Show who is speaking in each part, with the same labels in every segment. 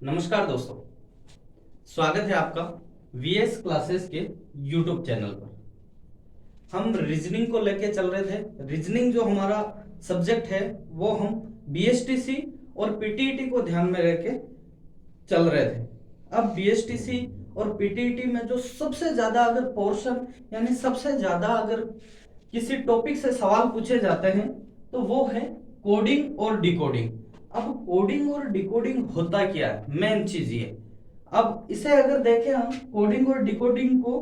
Speaker 1: नमस्कार दोस्तों, स्वागत है आपका वीएस क्लासेस के यूट्यूब चैनल पर। हम रीजनिंग को लेके चल रहे थे। रीजनिंग जो हमारा सब्जेक्ट है वो हम बीएसटीसी और पीटीईटी को ध्यान में रख के चल रहे थे। अब बीएसटीसी और पीटीईटी में जो सबसे ज्यादा अगर पोर्शन यानी सबसे ज्यादा अगर किसी टॉपिक से सवाल पूछे जाते हैं तो वो है कोडिंग और डिकोडिंग। अब कोडिंग और डिकोडिंग होता क्या है, मेन चीज ये। अब इसे अगर देखें हम, कोडिंग और डिकोडिंग को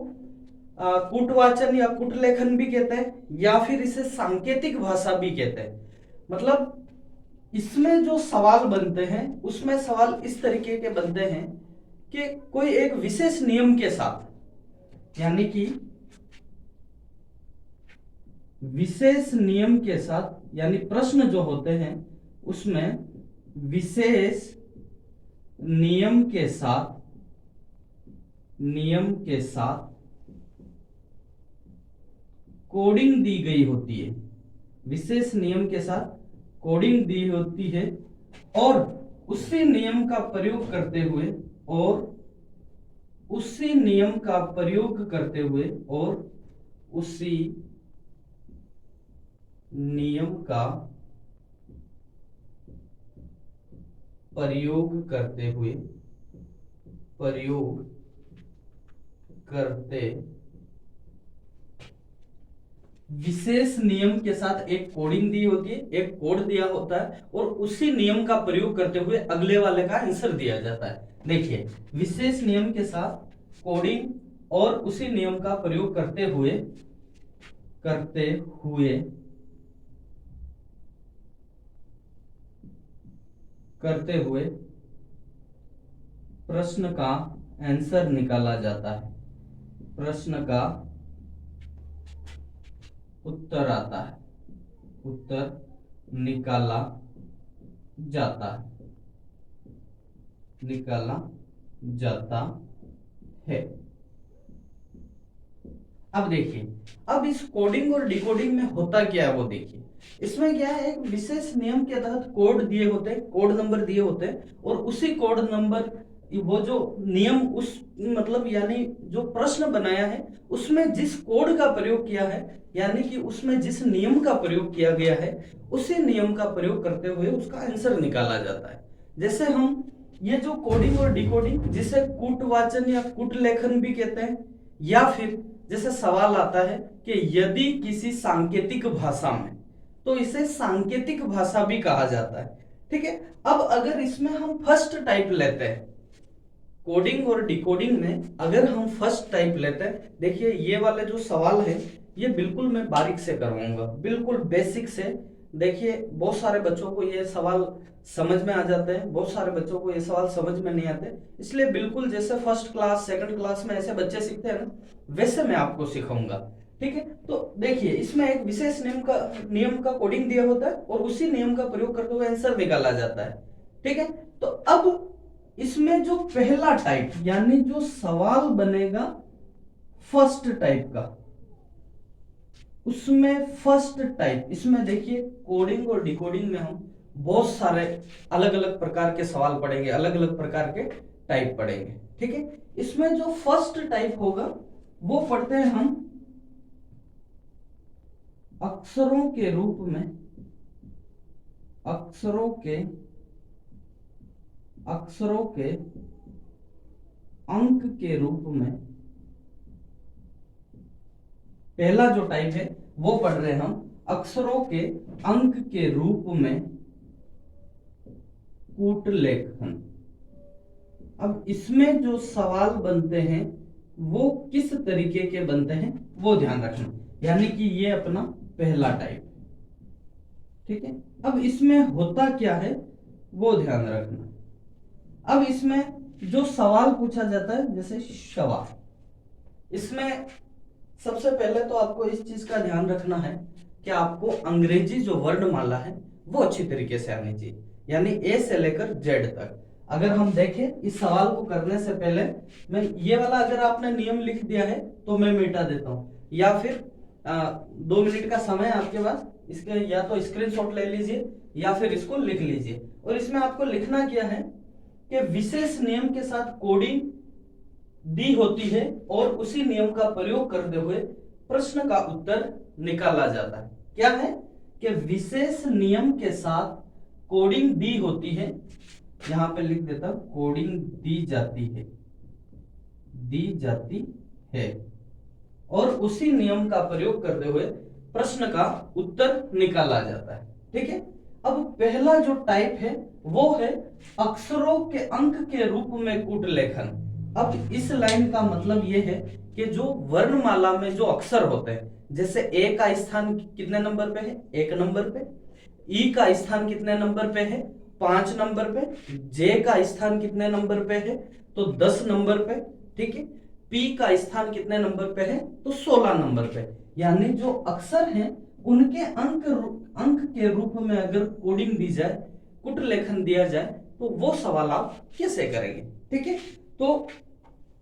Speaker 1: कूटवाचन या कूटलेखन भी कहते हैं या फिर इसे सांकेतिक भाषा भी कहते हैं। मतलब इसमें जो सवाल बनते हैं उसमें सवाल इस तरीके के बनते हैं कि कोई एक विशेष नियम के साथ, यानी कि विशेष नियम के साथ, यानी प्रश्न जो होते हैं उसमें विशेष नियम के साथ कोडिंग दी गई होती है। विशेष नियम के साथ कोडिंग दी होती है और उसी नियम का प्रयोग करते हुए और उसी नियम का प्रयोग करते हुए विशेष नियम के साथ एक कोडिंग दी होती है, एक कोड दिया होता है और उसी नियम का प्रयोग करते हुए अगले वाले का आंसर दिया जाता है। देखिए, विशेष नियम के साथ कोडिंग और उसी नियम का प्रयोग करते हुए प्रश्न का आंसर निकाला जाता है, प्रश्न का उत्तर आता है, उत्तर निकाला जाता है। अब देखिए, अब इस कोडिंग और डिकोडिंग में होता क्या है वो देखिए। इसमें क्या है, एक विशेष नियम के तहत कोड दिए होते हैं, कोड नंबर दिए होते हैं और उसी कोड नंबर, वो जो नियम उस मतलब यानी जो प्रश्न बनाया है उसमें जिस कोड का प्रयोग किया है, यानी कि उसमें जिस नियम का प्रयोग किया गया है उसी नियम का प्रयोग करते हुए उसका आंसर निकाला जाता है। जैसे हम ये जो कोडिंग और डिकोडिंग, जिसे कूटवाचन या कूटलेखन भी कहते हैं, या फिर जैसे सवाल आता है कि यदि किसी सांकेतिक भाषा में, तो इसे सांकेतिक भाषा भी कहा जाता है। ठीक है। अब अगर इसमें हम फर्स्ट टाइप लेते हैं, कोडिंग और डिकोडिंग में अगर हम फर्स्ट टाइप लेते हैं, देखिए ये वाले जो सवाल है ये बिल्कुल मैं बारीक से करवाऊंगा, बिल्कुल बेसिक से। देखिए, बहुत सारे बच्चों को ये सवाल समझ में आ जाते हैं, बहुत सारे बच्चों को ये सवाल समझ में नहीं आते, इसलिए बिल्कुल जैसे फर्स्ट क्लास सेकंड क्लास में ऐसे बच्चे सीखते हैं ना, वैसे मैं आपको सिखाऊंगा। ठीक है। तो देखिए, इसमें एक विशेष नियम का कोडिंग दिया होता है और उसी नियम का प्रयोग करते हुए आंसर निकाला जाता है। ठीक है। तो अब इसमें जो पहला टाइप, यानी जो सवाल बनेगा फर्स्ट टाइप का, उसमें फर्स्ट टाइप, इसमें देखिए कोडिंग और डिकोडिंग में हम बहुत सारे अलग अलग प्रकार के सवाल पढ़ेंगे, अलग अलग प्रकार के टाइप पढ़ेंगे। ठीक है। इसमें जो फर्स्ट टाइप होगा वो पढ़ते हैं हम अक्षरों के रूप में, अक्षरों के अंक के रूप में। पहला जो टाइप है वो पढ़ रहे हैं हम अक्षरों के अंक के रूप में कूटलेखन। अब इसमें जो सवाल बनते हैं वो किस तरीके के बनते हैं वो ध्यान रखना, यानी कि ये अपना पहला टाइप। ठीक है। अब इसमें होता क्या है वो ध्यान रखना। अब इसमें जो सवाल पूछा जाता है, जैसे सवाल, इसमें सबसे पहले तो आपको इस चीज का ध्यान रखना है कि आपको अंग्रेजी जो वर्णमाला है वो अच्छी तरीके से आनी चाहिए, यानी ए से लेकर जेड तक। अगर हम देखें इस सवाल को करने से पहले, मैं ये वाला अगर आपने नियम लिख दिया है तो मैं मिटा देता हूं, या फिर 2 मिनट का समय आपके पास, इसके या तो स्क्रीनशॉट ले लीजिए या फिर इसको लिख लीजिए। और इसमें आपको लिखना क्या है कि विशेष नियम के साथ कोडिंग दी होती है और उसी नियम का प्रयोग करते हुए प्रश्न का उत्तर निकाला जाता है। क्या है कि विशेष नियम के साथ कोडिंग दी होती है, यहां पे लिख देता हूं, कोडिंग दी जाती है और उसी नियम का प्रयोग करते हुए प्रश्न का उत्तर निकाला जाता है। ठीक है, अब पहला जो टाइप है वो है अक्षरों के अंक के रूप में कूट लेखन। अब इस लाइन का मतलब ये है कि जो वर्णमाला में जो अक्षर होते हैं, जैसे ए का स्थान कितने नंबर पे है, 1 नंबर पे, ई का स्थान कितने नंबर पे है, 5 नंबर पे, जे का स्थान कितने नंबर पे है, तो 10 नंबर पे। ठीक है, पी का स्थान कितने नंबर पे है, तो 16 नंबर पे। यानी जो अक्षर हैं उनके अंक के रूप में अगर कोडिंग दी जाए, कूट लेखन दिया जाए, तो वो सवाल आप कैसे करेंगे। ठीक है, तो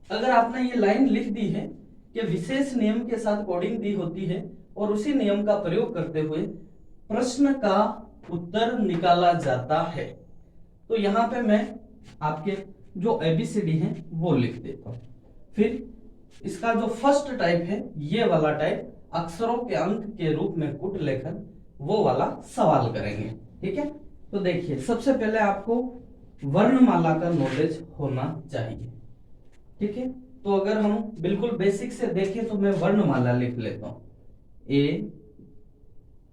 Speaker 1: अगर आपने ये लाइन लिख दी है कि विशेष नियम के साथ कोडिंग दी होती है और उसी नियम का प्रयोग करते हुए प्रश्न का उत्तर निकाला जाता है, तो यहां पे मैं आपके जो एबीसीडी है वो लिख देता हूं। फिर इसका जो फर्स्ट टाइप है, ये वाला टाइप अक्षरों के अंक के रूप में कूट लेखन, वो वाला सवाल करेंगे। ठीक है, तो देखिए सबसे पहले आपको वर्णमाला का नॉलेज होना चाहिए। ठीक है, तो अगर हम बिल्कुल बेसिक से देखें तो मैं वर्णमाला लिख लेता हूं, A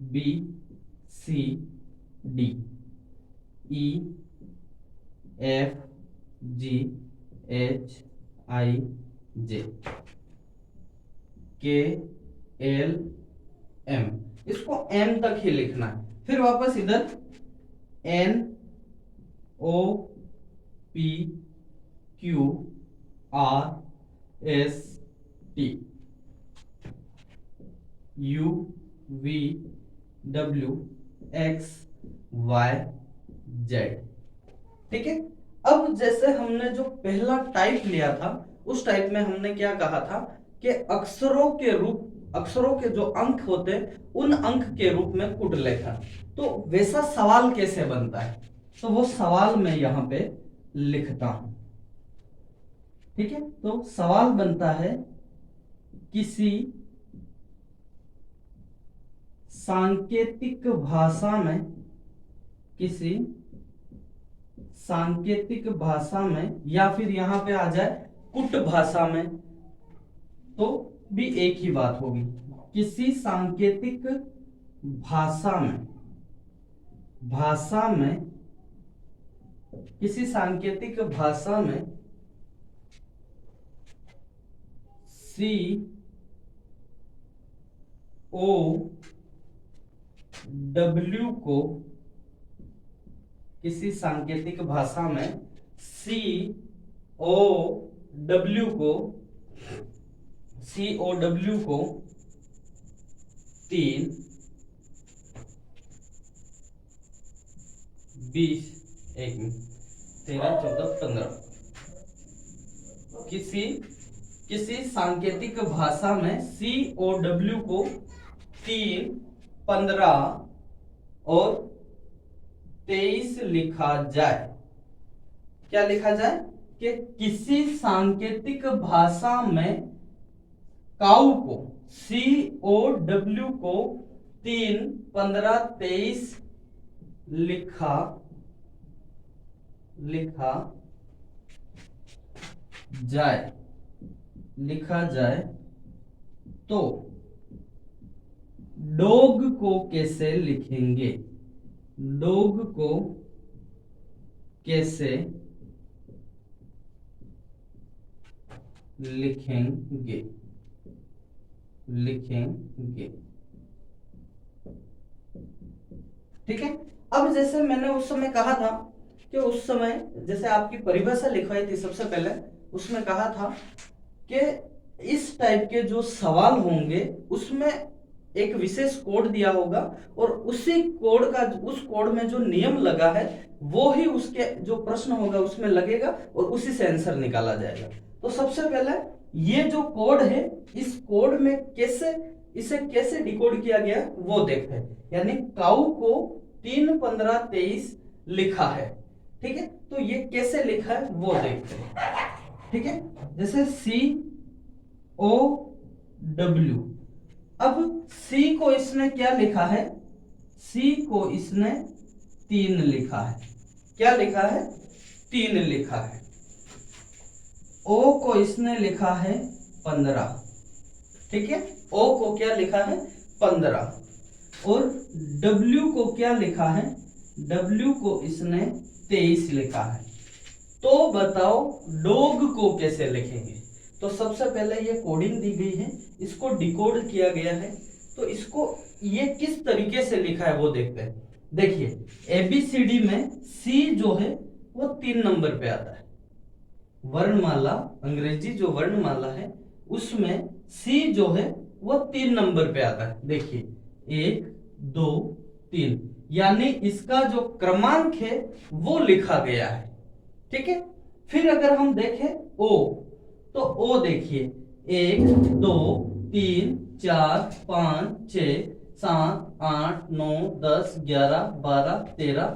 Speaker 1: B C D E F G H I J K L M, इसको एम तक ही लिखना है। फिर वापस इधर N O P Q R S T U V W X Y Z. ठीक है, अब जैसे हमने जो पहला टाइप लिया था उस टाइप में हमने क्या कहा था कि अक्षरों के जो अंक होते हैं उन अंक के रूप में कूट लेखन। तो वैसा सवाल कैसे बनता है, तो वो सवाल मैं यहां पे लिखता हूं। ठीक है, तो सवाल बनता है किसी सांकेतिक भाषा में या फिर यहां पे आ जाए कुट भाषा में, तो भी एक ही बात होगी। किसी सांकेतिक भाषा में सी ओ डब्ल्यू को, किसी सांकेतिक भाषा में सी ओ डब्ल्यू को 3 20 13 14 15 किसी सांकेतिक भाषा में COW को 3 15 और 23 लिखा जाए। क्या लिखा जाए कि किसी सांकेतिक भाषा में काऊ को COW को 3 15 23 लिखा जाए तो डॉग को कैसे लिखेंगे, लिखेंगे। ठीक है, अब जैसे मैंने उस समय कहा था कि उस समय जैसे आपकी परिभाषा लिखवाई थी सबसे पहले, उसमें कहा था कि इस टाइप के जो सवाल होंगे उसमें एक विशेष कोड दिया होगा और उस कोड में जो नियम लगा है वो ही उसके जो प्रश्न होगा उसमें लगेगा और उसी से आंसर निकाला जाएगा। तो सबसे पहले ये जो कोड है, इस कोड में इसे कैसे डिकोड किया गया वो देखते हैं। यानी काऊ को 3 15 23 लिखा है। ठीक है, तो ये कैसे लिखा है वो देखते हैं। ठीक है, जैसे COW। अब C को इसने क्या लिखा है, C को इसने 3 लिखा है। क्या लिखा है, 3 लिखा है। O को इसने लिखा है 15। ठीक है, O को क्या लिखा है 15। और W को क्या लिखा है, W को इसने 23 लिखा है। तो बताओ डॉग को कैसे लिखेंगे। तो सबसे पहले ये कोडिंग दी गई है, इसको डिकोड किया गया है। तो इसको ये किस तरीके से लिखा है वो देखते हैं। देखिए ABCD में C जो है वो 3 नंबर पे आता है। वर्णमाला, अंग्रेजी जो वर्णमाला है उसमें C जो है वो 3 नंबर पे आता है। देखिए 1 2 3, यानी इसका जो क्रमांक है वो लिखा गया है। ठीक है, फिर अगर हम देखें O, तो O देखिए 1 2 3 4 5 6 7 8 9 10 11 12 13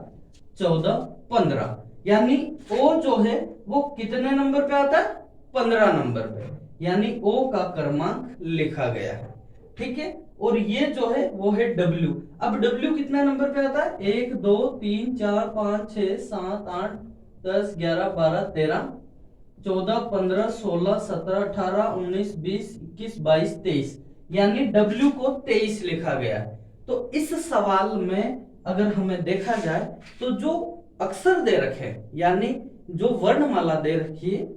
Speaker 1: 14 15, यानी O जो है वो कितने नंबर पे आता है, 15 नंबर पे, यानी O का क्रमांक लिखा गया है। ठीक है, और ये जो है वो है W। अब W कितना नंबर पे आता है, 1 2 3 4 5 6 7 8 10 11 12 13 14 15 16 17 18 19 20 21 22 23, यानी W को 23 लिखा गया है। तो इस सवाल में अगर हमें देखा जाए तो जो अक्षर दे रखे, यानी जो वर्णमाला दे रखी है,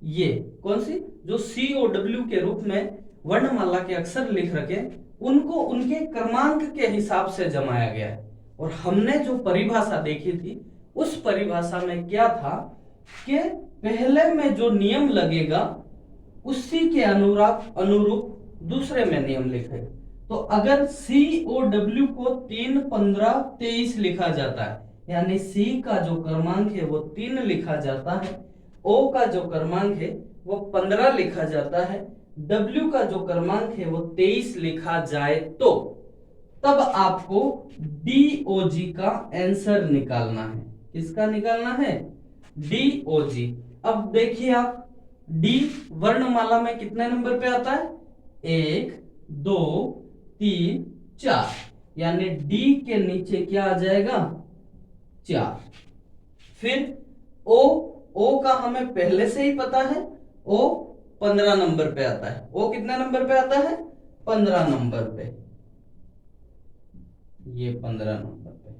Speaker 1: ये कौन सी, जो COW के रूप में वर्णमाला के अक्षर लिख रखे, उनको उनके क्रमांक के हिसाब से जमाया गया है। और हमने जो परिभाषा देखी थी उस परिभाषा में क्या था कि पहले में जो नियम लगेगा उसी के अनुरूप दूसरे में नियम लिखे। तो अगर COW को 3 15 23 लिखा जाता है, यानी C का जो क्रमांक है वो 3 लिखा जाता है, O का जो क्रमांक है वो 15 लिखा जाता है, W का जो क्रमांक है वो 23 लिखा जाए, तो तब आपको DOG का आंसर निकालना है। किसका निकालना है, DOG। अब देखिए आप, D वर्णमाला में कितने नंबर पे आता है, 1 2 3 4, यानी D के नीचे क्या आ जाएगा, 4। फिर O का हमें पहले से ही पता है, O 15 नंबर पे आता है। O कितने नंबर पे आता है, 15 नंबर पे, ये 15 नंबर पे।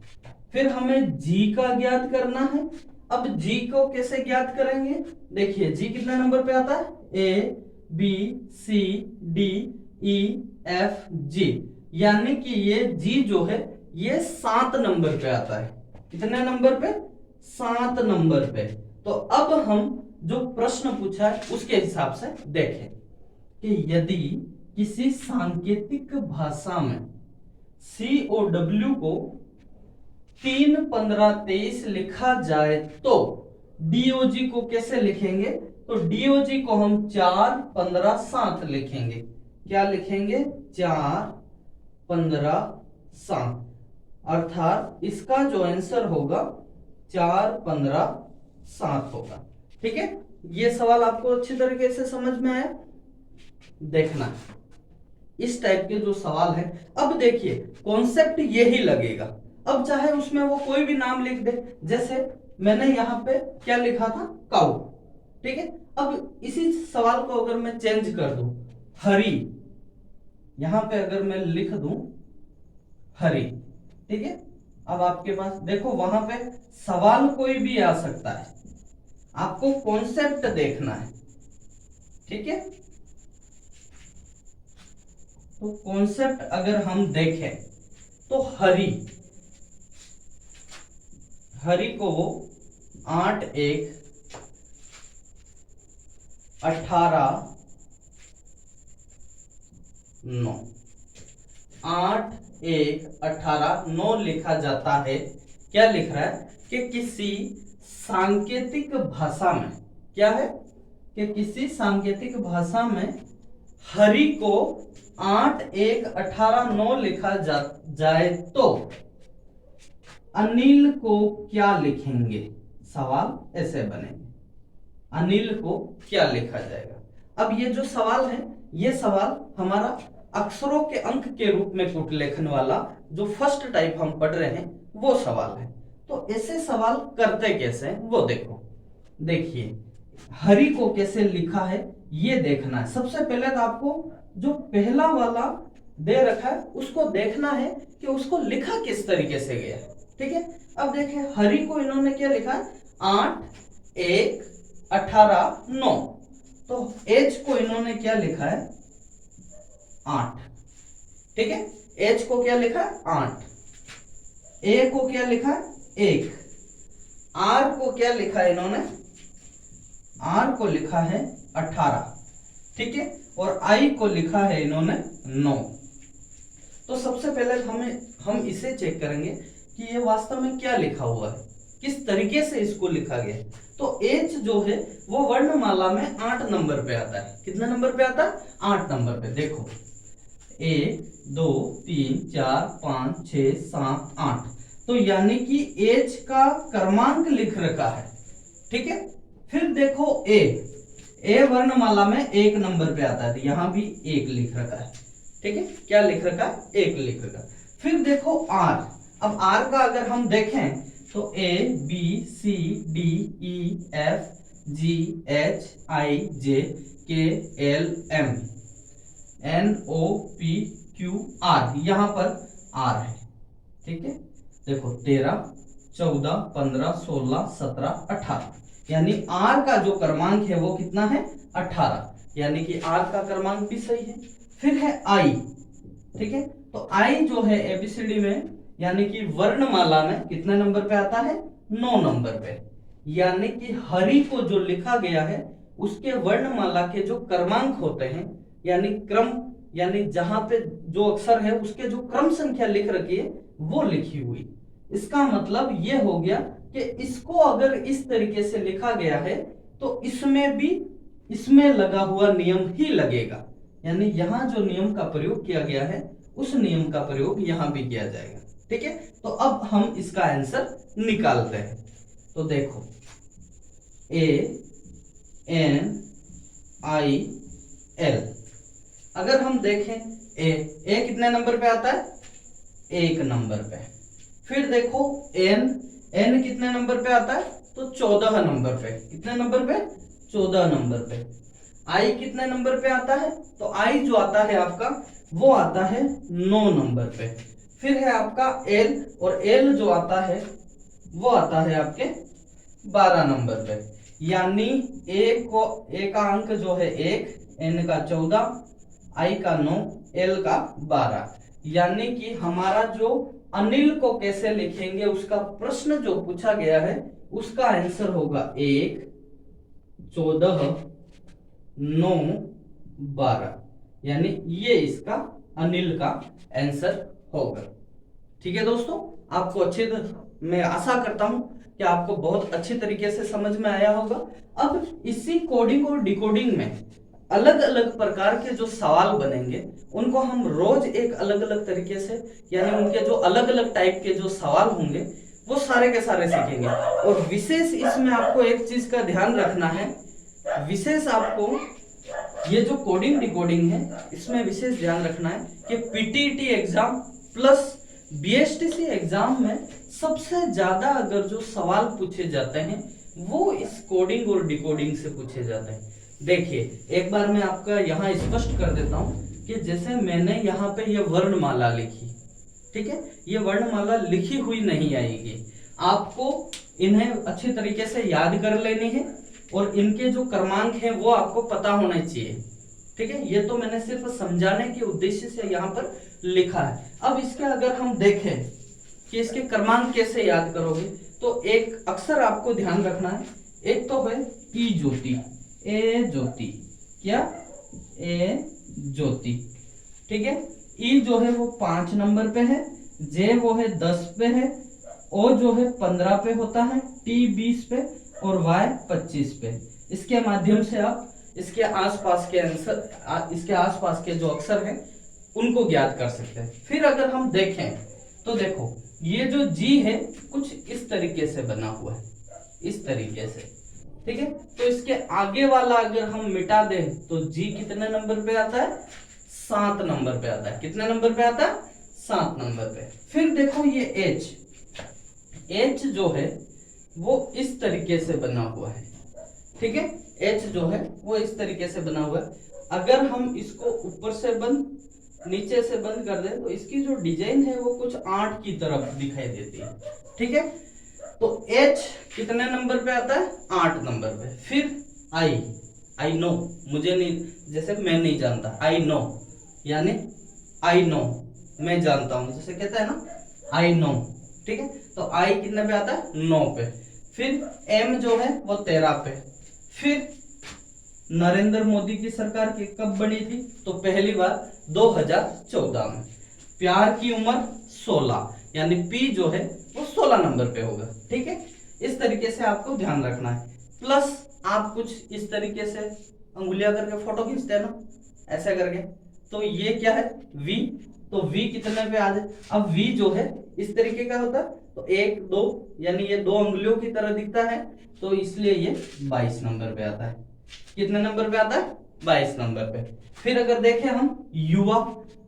Speaker 1: फिर हमें G का ज्ञात करना है। अब G को कैसे ज्ञात करेंगे, देखिए G कितने नंबर पे आता है, A B C D E F G, यानी कि ये G जो है ये 7 नंबर पे आता है। कितने नंबर पे, 7 नंबर पे। तो अब हम जो प्रश्न पूछा है उसके हिसाब से देखें कि यदि किसी सांकेतिक भाषा में COW को 3 15 23 लिखा जाए तो DOG को कैसे लिखेंगे। तो DOG को हम 4 15 7 लिखेंगे। क्या लिखेंगे, 4 15 7, अर्थात इसका जो आंसर होगा 4 15 7 होगा। ठीक है, ये सवाल आपको अच्छी तरीके से समझ में आया। देखना इस टाइप के जो सवाल है, अब देखिए कॉन्सेप्ट यही लगेगा। अब चाहे उसमें वो कोई भी नाम लिख दे, जैसे मैंने यहाँ पे क्या लिखा था, काऊ। ठीक है, अब इसी सवाल को अगर मैं चेंज कर दूं, हरी, यहां पे अगर मैं लिख दूं हरी, ठीक है, अब आपके पास देखो वहां पे सवाल कोई भी आ सकता है, आपको कॉन्सेप्ट देखना है। ठीक है, तो कॉन्सेप्ट अगर हम देखें तो हरी, हरी को वो 8 1 18 9, 8 1 18 9 लिखा जाता है। क्या लिख रहा है कि किसी सांकेतिक भाषा में, क्या है कि किसी सांकेतिक भाषा में हरि को 8 1 18 9 लिखा जाए तो अनिल को क्या लिखेंगे। सवाल ऐसे बनेंगे, अनिल को क्या लिखा जाएगा। अब ये जो सवाल है, ये सवाल हमारा अक्षरों के अंक के रूप में कूट लेखन वाला जो फर्स्ट टाइप हम पढ़ रहे हैं वो सवाल है। तो ऐसे सवाल करते कैसे हैं वो देखो। देखिए हरि को कैसे लिखा है ये देखना है। सबसे पहले तो आपको जो पहला वाला दे रखा है उसको देखना है कि उसको लिखा किस तरीके से गया है। ठीक है, अब देखें हरि को इन्होंने क्या लिखा है, 8 1 18 9। तो एच को इन्होंने क्या लिखा है, 8। ठीक है, एच को क्या लिखा है, 8। ए को क्या लिखा है, 1। आर को क्या लिखा है इन्होंने, आर को लिखा है 18। ठीक है, और आई को लिखा है इन्होंने 9। तो सबसे पहले हम इसे चेक करेंगे कि ये वास्तव में क्या लिखा हुआ है, किस तरीके से इसको लिखा गया है। तो H जो है वो वर्णमाला में 8 नंबर पे आता है। कितने नंबर पे आता है, 8 नंबर पे। देखो 1 2 3 4 5 6 7 8। तो यानी कि H का क्रमांक लिख रखा है। ठीक है, फिर देखो ए वर्णमाला में 1 नंबर पे आता है, तो यहां भी 1 लिख रखा है। ठीक है, क्या लिख रखा है, 1 लिख रखा है। फिर देखो आर। अब आर का अगर हम देखें तो A B C D E F G H I J K L M N O P Q R, यहां पर R है। ठीक है, देखो 13 14 15 16 17 18, यानी R का जो क्रमांक है वो कितना है, 18, यानी कि R का क्रमांक भी सही है। फिर है I। ठीक है, तो I जो है एबीसीडी में यानी कि वर्णमाला में कितने नंबर पे आता है, 9 नंबर पे। यानी कि हरि को जो लिखा गया है उसके वर्णमाला के जो क्रमांक होते हैं, यानी क्रम, यानी जहां पे जो अक्षर है उसके जो क्रम संख्या लिख रखी है वो लिखी हुई। इसका मतलब ये हो गया कि इसको अगर इस तरीके से लिखा गया है तो इसमें भी इसमें लगा हुआ नियम ही लगेगा, यानी यहां जो नियम का प्रयोग किया गया है उस नियम का प्रयोग यहां भी किया जाएगा। ठीक है, तो अब हम इसका आंसर निकालते हैं। तो देखो ANIL, अगर हम देखें ए कितने नंबर पे आता है, 1 नंबर पे। फिर देखो एन कितने नंबर पे आता है, तो 14 नंबर पे। कितने नंबर पे, 14 नंबर पे। आई कितने नंबर पे आता है, तो आई जो आता है आपका वो आता है 9 नंबर पे। फिर है आपका एल, और एल जो आता है वो आता है आपके 12 नंबर पे। यानी ए का अंक जो है 1, एन का 14, आई का 9, एल का 12। यानी कि हमारा जो अनिल को कैसे लिखेंगे उसका प्रश्न जो पूछा गया है उसका आंसर होगा 1 14 9 12, यानी ये इसका अनिल का आंसर होगा। ठीक है दोस्तों, आपको मैं आशा करता हूं कि आपको बहुत अच्छी तरीके से समझ में आया होगा। अब इसी कोडिंग और डिकोडिंग में अलग अलग प्रकार के जो सवाल बनेंगे उनको हम रोज एक अलग अलग तरीके से, यानी उनके जो अलग अलग टाइप के जो सवाल होंगे वो सारे के सारे सीखेंगे। और विशेष इसमें आपको एक चीज का ध्यान रखना है, विशेष आपको ये जो कोडिंग डिकोडिंग है इसमें विशेष ध्यान रखना है कि PTET exam plus BSTC exam में सबसे ज्यादा अगर जो सवाल पूछे जाते हैं वो इस कोडिंग और डिकोडिंग से पूछे जाते हैं। देखिए एक बार मैं आपका यहाँ स्पष्ट कर देता हूँ कि जैसे मैंने यहाँ पे ये वर्णमाला लिखी, ठीक है, ये वर्णमाला लिखी हुई नहीं आएगी, आपको इन्हें अच्छी तरीके से याद कर लेनी है और इनके जो क्रमांक हैं वो आपको पता होना चाहिए। ठीक है, ये तो मैंने सिर्फ समझाने के उद्देश्य से यहाँ पर लिखा है। अब इसके अगर हम देखें कि इसके क्रमांक कैसे याद करोगे, तो एक अक्षर आपको ध्यान रखना है, एक तो है ई ज्योति, ए ज्योति, क्या, ए ज्योति। ठीक है, ई जो है वो 5 नंबर पे है, जे वो है 10 पे है, ओ जो है 15 पे होता है, टी 20 पे और वाई 25 पे। इसके माध्यम से आप इसके आसपास के आंसर, इसके आसपास के जो अक्षर हैं उनको ज्ञात कर सकते हैं। फिर अगर हम देखें तो देखो ये जो जी है कुछ इस तरीके से बना हुआ है, इस तरीके से, ठीक है। तो इसके आगे वाला अगर हम मिटा दें तो जी कितने नंबर पे आता है, 7 नंबर पे आता है। कितने नंबर पे आता है, 7 नंबर पे। फिर देखो ये एच जो है वो इस तरीके से बना हुआ है, ठीक है। एच जो है वो इस तरीके से बना हुआ है। अगर हम इसको ऊपर से बंद नीचे से बंद कर दें तो इसकी जो डिजाइन है वो कुछ 8 की तरफ दिखाई देती है, ठीक है। तो H कितने नंबर पे आता है, 8 नंबर पे। फिर आई नो, मुझे नहीं, जैसे मैं नहीं जानता, आई नो, यानी आई नो, मैं जानता हूं, जैसे कहता है ना आई नो, ठीक है। तो आई कितने पे आता है, 9 पे। फिर M जो है वो 13 पे। फिर नरेंद्र मोदी की सरकार की कब बनी थी, तो पहली बार 2014 में। प्यार की उम्र 16, यानी P जो है वो 16 नंबर पे होगा, ठीक है। इस तरीके से आपको ध्यान रखना है। प्लस आप कुछ इस तरीके से अंगुलियां करके फोटो खींचते हैं ना, ऐसे करके, तो ये क्या है, V। तो V कितने पे आ जाए, अब V जो है इस तरीके का होता है, तो 1 2, यानी ये 2 अंगुलियों की तरह दिखता है, तो इसलिए ये 22 नंबर पे आता है। कितने नंबर पे आता है, 22 नंबर पे। फिर अगर देखें हम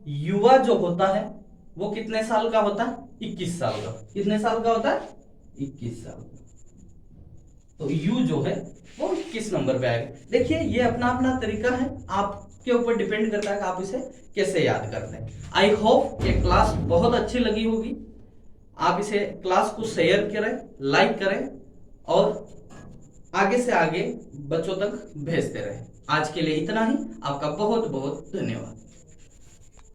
Speaker 1: युवा जो होता है वो कितने साल का होता है, 21 साल का। कितने साल का होता है, 21 साल का। तो यू जो है वो 21 नंबर पे आएगा। देखिए ये अपना अपना तरीका है, आपके ऊपर डिपेंड करता है कि आप इसे कैसे याद करते हैं। आई होप ये क्लास बहुत अच्छी लगी होगी। आप इसे क्लास को शेयर करें, लाइक करें और आगे से आगे बच्चों तक भेजते रहे। आज के लिए इतना ही। आपका बहुत बहुत धन्यवाद।